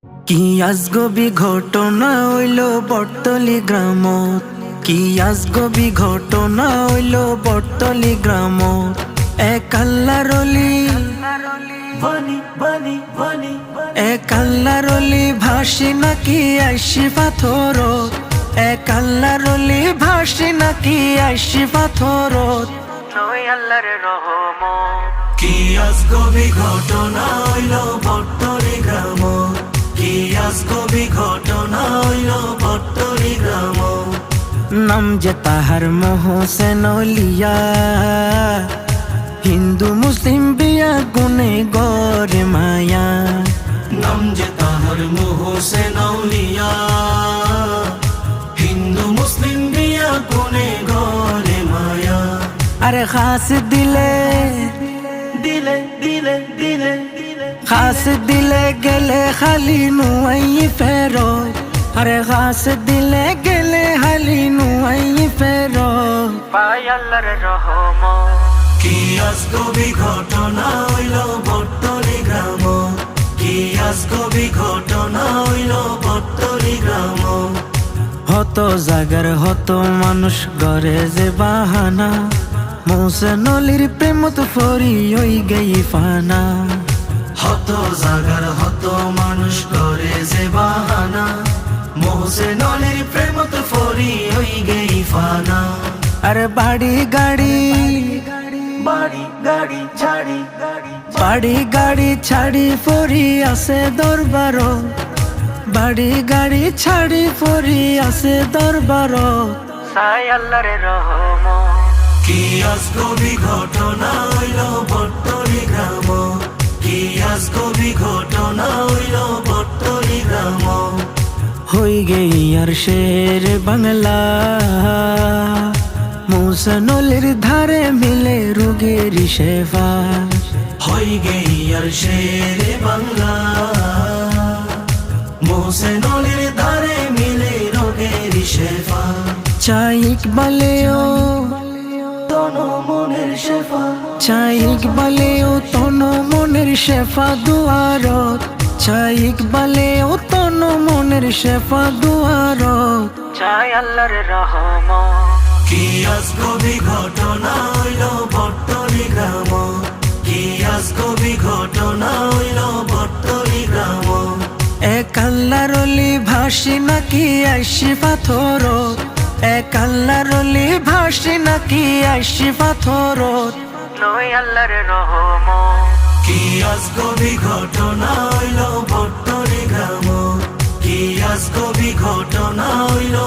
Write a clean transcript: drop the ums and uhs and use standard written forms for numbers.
কি আজগবি ঘটনা হইল বটতলি গ্রামত, কি আজগবি ঘটনা হইল বটতলি গ্রামত। এক আল্লাহর অলি এক আল্লাহর অলি ভাসি নাকি আইসি পাথরত, এক আল্লাহর অলি ভাসি নাকি আইসি পাথরত। নয় আল্লাহর রহমত। কি আজগবি ঘটনা হইল বটতলি গ্রামত, কি আজগবি ঘটনা হইল বটতলি গ্রামত। নাম যে তাহার মোহসেন লিয়া, হিন্দু মুসলিম বিয়া গুনে গরে মায়া। নাম যে তাহার মোহসেন আউলিয়া, হিন্দু মুসলিম বিয়া কোনে গরে মায়া। আরে খাস দিলে দিলে দিলে দিলে খাস দিলে গেলে খালি নুয়াই ফেরত, আরে খাস দিলে গেলে খালি নুয়াই ফেরত। পাই আল্লাহর রহমত। কি আজগবি ঘটনা হইল বটতলি গ্রামত, কি আজগবি ঘটনা হইল বটতলি গ্রামত। হত জাগার হত মানুষ গড়ে যে বাহানা, মোহসেন অলির প্রেমত ফরি হই গেই ফানা। হত জাগার হত মানুষ করে যে বাহানা, মোহসেন অলির প্রেমত ফরি হই গেই ফানা। আরে বাড়ি গাড়ি বাড়ি গাড়ি ছাড়ি বাড়ি গাড়ি ছাড়ি ফরি আছে দরবার, বাড়ি গাড়ি ছাড়ি ফরি আছে দরবার। সাই আল্লাহর রহমত। কি আজগবি ঘটনা হইল বটতলি গ্রামত, কি আজগবি ঘটনা হইল বটতলি গ্রামত। হই গেই আর শের বাংলা, মোহসেন অলির ধারে মিলে রোগের শেফা। হই গেই আর শেরে বাংলা, মোহসেন অলির ধারে মিলে রোগের শেফা। চাই ইকবালেও তন মনের শেফা, চাই ইকবালেও তন মনের শেফা দুয়ারত, চাই ইকবালেও তন মনের শেফা দুয়ারত। চাই আল্লাহর রহমত। কি আজগবি ঘটনা হইল বটতলি গ্রামত, কি আজগবি ঘটনা হইল বটতলি গ্রামত। এক আল্লাহর অলি ভাসি নাকি আইসি পাথরত, এক আল্লাহর অলি ভাসি নাকি আইসি পাথরত। নয় আল্লাহর রহমত। কি আজগবি ঘটনা হইল বটতলি গ্রামত, কি আজগবি ঘটনা হইল